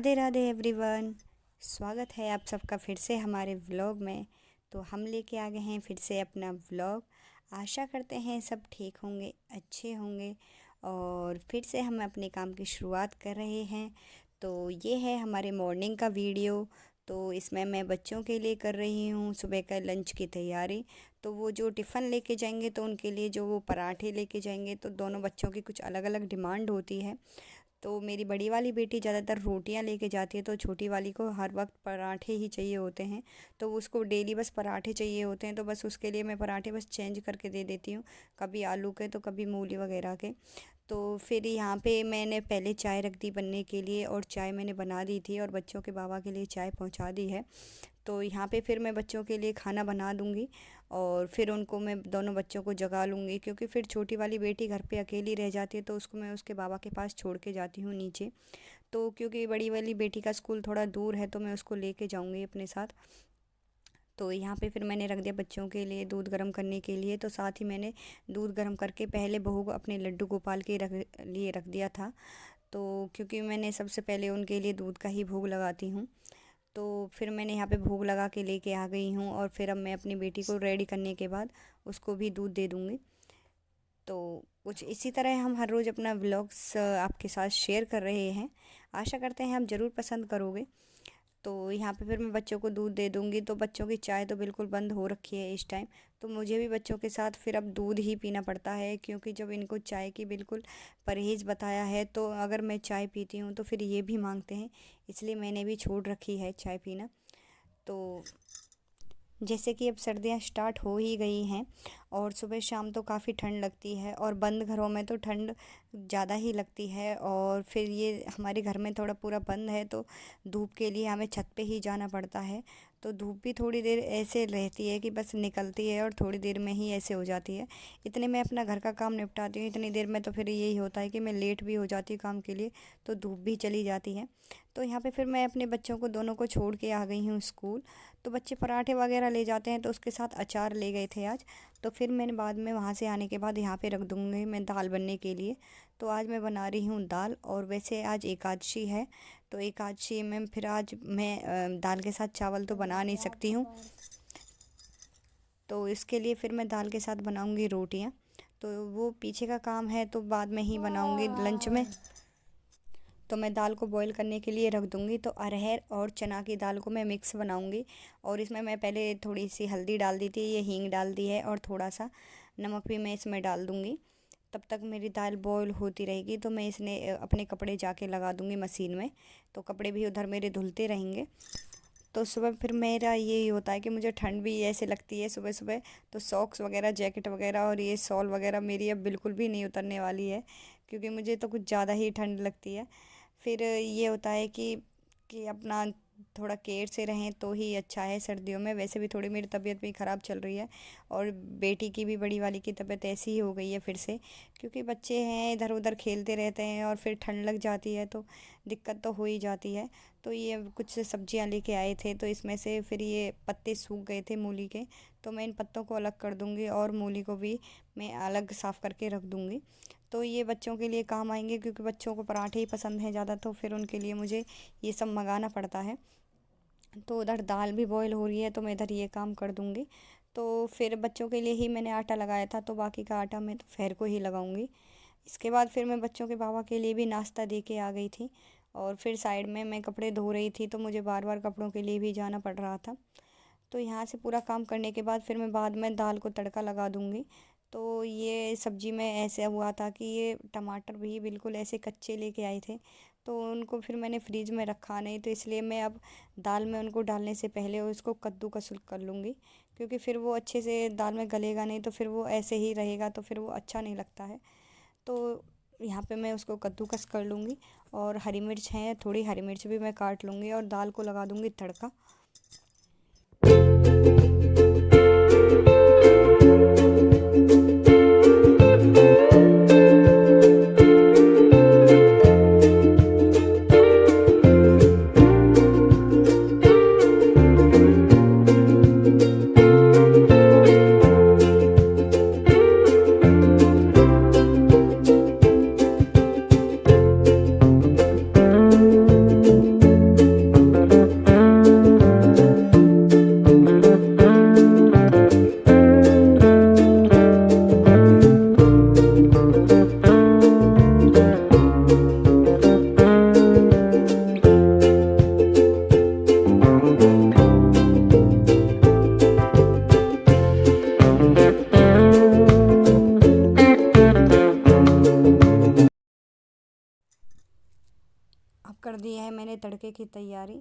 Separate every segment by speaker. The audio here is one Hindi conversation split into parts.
Speaker 1: राधे राधे एवरीवन। स्वागत है आप सबका फिर से हमारे व्लॉग में। तो हम लेके आ गए हैं फिर से अपना व्लॉग। आशा करते हैं सब ठीक होंगे, अच्छे होंगे और फिर से हम अपने काम की शुरुआत कर रहे हैं। तो ये है हमारे मॉर्निंग का वीडियो। तो इसमें मैं बच्चों के लिए कर रही हूँ सुबह का लंच की तैयारी। तो वो जो टिफ़िन लेके जाएंगे तो उनके लिए जो वो पराठे लेके जाएंगे, तो दोनों बच्चों की कुछ अलग अलग डिमांड होती है। तो मेरी बड़ी वाली बेटी ज़्यादातर रोटियां लेके जाती है, तो छोटी वाली को हर वक्त पराठे ही चाहिए होते हैं। तो उसको डेली बस पराठे चाहिए होते हैं, तो बस उसके लिए मैं पराठे बस चेंज करके दे देती हूँ, कभी आलू के तो कभी मूली वगैरह के। तो फिर यहाँ पे मैंने पहले चाय रख दी बनने के लिए, और चाय मैंने बना दी थी और बच्चों के बाबा के लिए चाय पहुँचा दी है। तो यहाँ पे फिर मैं बच्चों के लिए खाना बना दूँगी और फिर उनको मैं दोनों बच्चों को जगा लूँगी, क्योंकि फिर छोटी वाली बेटी घर पे अकेली रह जाती है, तो उसको मैं उसके बाबा के पास छोड़ के जाती हूँ नीचे। तो क्योंकि बड़ी वाली बेटी का स्कूल थोड़ा दूर है, तो मैं उसको लेके जाऊँगी अपने साथ। तो यहाँ पे फिर मैंने रख दिया बच्चों के लिए दूध गर्म करने के लिए। तो साथ ही मैंने दूध गर्म करके पहले बहू को अपने लड्डू गोपाल के लिए रख दिया था। तो क्योंकि मैंने सबसे पहले उनके लिए दूध का ही भोग लगाती हूँ। तो फिर मैंने यहाँ पे भोग लगा के लेके आ गई हूँ, और फिर अब मैं अपनी बेटी को रेडी करने के बाद उसको भी दूध दे दूँगी। तो कुछ इसी तरह हम हर रोज़ अपना व्लॉग्स आपके साथ शेयर कर रहे हैं। आशा करते हैं आप ज़रूर पसंद करोगे। तो यहाँ पे फिर मैं बच्चों को दूध दे दूँगी। तो बच्चों की चाय तो बिल्कुल बंद हो रखी है इस टाइम। तो मुझे भी बच्चों के साथ फिर अब दूध ही पीना पड़ता है, क्योंकि जब इनको चाय की बिल्कुल परहेज़ बताया है, तो अगर मैं चाय पीती हूँ तो फिर ये भी मांगते हैं, इसलिए मैंने भी छोड़ रखी है चाय पीना। तो जैसे कि अब सर्दियाँ स्टार्ट हो ही गई हैं, और सुबह शाम तो काफ़ी ठंड लगती है, और बंद घरों में तो ठंड ज़्यादा ही लगती है। और फिर ये हमारे घर में थोड़ा पूरा बंद है, तो धूप के लिए हमें छत पे ही जाना पड़ता है। तो धूप भी थोड़ी देर ऐसे रहती है कि बस निकलती है और थोड़ी देर में ही ऐसे हो जाती है। इतने में अपना घर का काम निपटाती हूँ, इतनी देर में तो फिर यही होता है कि मैं लेट भी हो जाती हूँ काम के लिए, तो धूप भी चली जाती है। तो यहाँ पे फिर मैं अपने बच्चों को दोनों को छोड़ के आ गई हूँ स्कूल। तो बच्चे पराठे वगैरह ले जाते हैं, तो उसके साथ अचार ले गए थे आज। तो फिर मैंने बाद में वहाँ से आने के बाद यहाँ पे रख दूँगी मैं दाल बनने के लिए। तो आज मैं बना रही हूँ दाल, और वैसे आज एकादशी है, तो एकादशी में फिर आज मैं दाल के साथ चावल तो बना नहीं सकती हूँ। तो इसके लिए फिर मैं दाल के साथ बनाऊँगी रोटियाँ। तो वो पीछे का काम है, तो बाद में ही बनाऊँगी लंच में। तो मैं दाल को बॉईल करने के लिए रख दूँगी। तो अरहर और चना की दाल को मैं मिक्स बनाऊँगी, और इसमें मैं पहले थोड़ी सी हल्दी डाल दी थी, ये हींग डाल दी है, और थोड़ा सा नमक भी मैं इसमें डाल दूँगी। तब तक मेरी दाल बॉईल होती रहेगी। तो मैं इसने अपने कपड़े जाके लगा दूँगी मशीन में, तो कपड़े भी उधर मेरे धुलते रहेंगे। तो सुबह फिर मेरा यही होता है कि मुझे ठंड भी ऐसे लगती है सुबह सुबह, तो सॉक्स वगैरह, जैकेट वगैरह और ये शॉल वगैरह मेरी अब बिल्कुल भी नहीं उतरने वाली है, क्योंकि मुझे तो कुछ ज़्यादा ही ठंड लगती है। फिर ये होता है कि अपना थोड़ा केयर से रहें तो ही अच्छा है सर्दियों में। वैसे भी थोड़ी मेरी तबीयत भी ख़राब चल रही है, और बेटी की भी, बड़ी वाली की तबीयत ऐसी ही हो गई है फिर से, क्योंकि बच्चे हैं इधर उधर खेलते रहते हैं, और फिर ठंड लग जाती है तो दिक्कत तो हो ही जाती है। तो ये कुछ सब्जियां लेके आए थे, तो इसमें से फिर ये पत्ते सूख गए थे मूली के, तो मैं इन पत्तों को अलग कर दूँगी, और मूली को भी मैं अलग साफ़ करके रख दूँगी। तो ये बच्चों के लिए काम आएंगे, क्योंकि बच्चों को पराठे ही पसंद हैं ज़्यादा, तो फिर उनके लिए मुझे ये सब मंगाना पड़ता है। तो उधर दाल भी बॉईल हो रही है, तो मैं इधर ये काम कर दूँगी। तो फिर बच्चों के लिए ही मैंने आटा लगाया था, तो बाकी का आटा मैं दोपहर को ही लगाऊँगी। इसके बाद फिर मैं बच्चों के बाबा के लिए भी नाश्ता दे के आ गई थी, और फिर साइड में मैं कपड़े धो रही थी, तो मुझे बार बार कपड़ों के लिए भी जाना पड़ रहा था। तो यहाँ से पूरा काम करने के बाद फिर मैं बाद में दाल को तड़का लगा दूँगी। तो ये सब्ज़ी में ऐसे हुआ था कि ये टमाटर भी बिल्कुल ऐसे कच्चे लेके आए थे, तो उनको फिर मैंने फ्रीज में रखा नहीं, तो इसलिए मैं अब दाल में उनको डालने से पहले उसको कद्दूकस कर लूँगी, क्योंकि फिर वो अच्छे से दाल में गलेगा नहीं, तो फिर वो ऐसे ही रहेगा, तो फिर वो अच्छा नहीं लगता है। तो यहाँ पे मैं उसको कद्दूकस कर लूँगी, और हरी मिर्च है, थोड़ी हरी मिर्च भी मैं काट लूँगी, और दाल को लगा दूँगी तड़का। मैंने तड़के की तैयारी।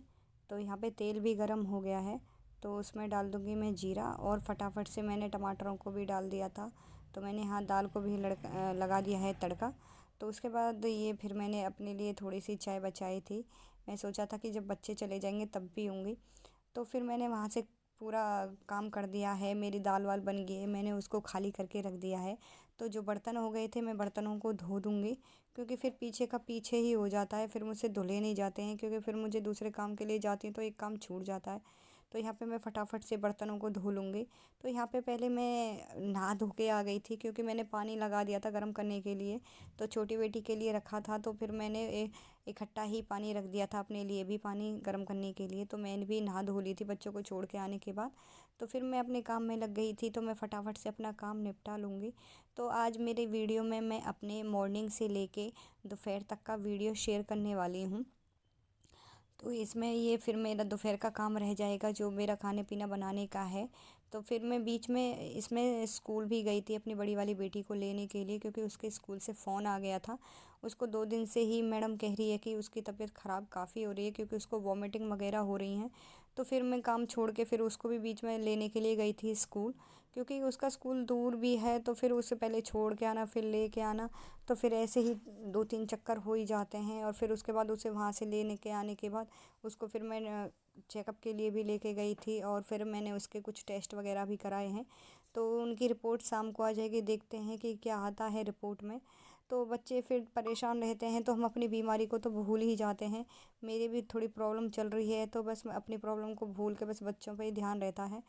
Speaker 1: तो यहाँ पे तेल भी गरम हो गया है, तो उसमें डाल दूँगी मैं जीरा, और फटाफट से मैंने टमाटरों को भी डाल दिया था। तो मैंने यहाँ दाल को भी लगा दिया है तड़का। तो उसके बाद ये फिर मैंने अपने लिए थोड़ी सी चाय बचाई थी। मैं सोचा था कि जब बच्चे चले जाएंगे तब पीऊँगी। तो फिर मैंने वहाँ से पूरा काम कर दिया है। मेरी दाल वाल बन गई है, मैंने उसको खाली करके रख दिया है। तो जो बर्तन हो गए थे मैं बर्तनों को धो दूँगी, क्योंकि फिर पीछे का पीछे ही हो जाता है, फिर मुझसे धुले नहीं जाते हैं, क्योंकि फिर मुझे दूसरे काम के लिए जाती हूँ तो एक काम छूट जाता है। तो यहाँ पे मैं फटाफट से बर्तनों को धो लूँगी। तो यहाँ पे पहले मैं नहा धो के आ गई थी, क्योंकि मैंने पानी लगा दिया था गर्म करने के लिए। तो छोटी बेटी के लिए रखा था, तो फिर मैंने इकट्ठा ही पानी रख दिया था अपने लिए भी पानी गर्म करने के लिए। तो मैंने भी नहा धो ली थी बच्चों को छोड़ के आने के बाद। तो फिर मैं अपने काम में लग गई थी, तो मैं फटाफट से अपना काम निपटा लूँगी। तो आज मेरे वीडियो में मैं अपने मॉर्निंग से लेके दोपहर तक का वीडियो शेयर करने वाली हूँ। तो इसमें ये फिर मेरा दोपहर का काम रह जाएगा जो मेरा खाने पीना बनाने का है। तो फिर मैं बीच में इसमें स्कूल भी गई थी अपनी बड़ी वाली बेटी को लेने के लिए, क्योंकि उसके स्कूल से फ़ोन आ गया था। उसको 2 दिन से ही मैडम कह रही है कि उसकी तबीयत ख़राब काफ़ी हो रही है, क्योंकि उसको वॉमिटिंग वगैरह हो रही हैं। तो फिर मैं काम छोड़ के फिर उसको भी बीच में लेने के लिए गई थी स्कूल, क्योंकि उसका स्कूल दूर भी है। तो फिर उससे पहले छोड़ के आना फिर ले के आना, तो फिर ऐसे ही 2-3 चक्कर हो ही जाते हैं। और फिर उसके बाद उसे वहाँ से लेने के आने के बाद उसको फिर मैं चेकअप के लिए भी लेके गई थी, और फिर मैंने उसके कुछ टेस्ट वगैरह भी कराए हैं। तो उनकी रिपोर्ट शाम को आ जाएगी, देखते हैं कि क्या आता है रिपोर्ट में। तो बच्चे फिर परेशान रहते हैं तो हम अपनी बीमारी को तो भूल ही जाते हैं। मेरी भी थोड़ी प्रॉब्लम चल रही है, तो बस मैं अपनी प्रॉब्लम को भूल के बस बच्चों पे ही ध्यान रहता है।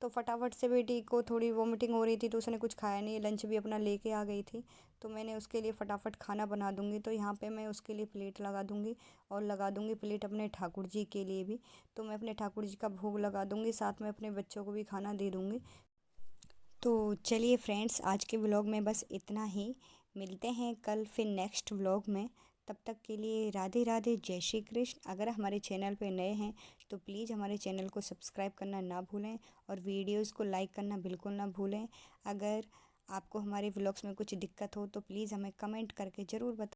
Speaker 1: तो फटाफट से बेटी को थोड़ी वॉमिटिंग हो रही थी, तो उसने कुछ खाया नहीं, लंच भी अपना लेके आ गई थी। तो मैंने उसके लिए फटाफट खाना बना दूँगी। तो यहाँ पे मैं उसके लिए प्लेट लगा दूँगी, और लगा दूँगी प्लेट अपने ठाकुर जी के लिए भी। तो मैं अपने ठाकुर जी का भोग लगा दूँगी, साथ में अपने बच्चों को भी खाना दे दूँगी। तो चलिए फ्रेंड्स, आज के व्लॉग में बस इतना ही। मिलते हैं कल फिर नेक्स्ट व्लॉग में। तब तक के लिए राधे राधे, जय श्री कृष्ण। अगर हमारे चैनल पे नए हैं तो प्लीज़ हमारे चैनल को सब्सक्राइब करना ना भूलें, और वीडियोस को लाइक करना बिल्कुल ना भूलें। अगर आपको हमारे व्लॉग्स में कुछ दिक्कत हो तो प्लीज़ हमें कमेंट करके ज़रूर बताएं।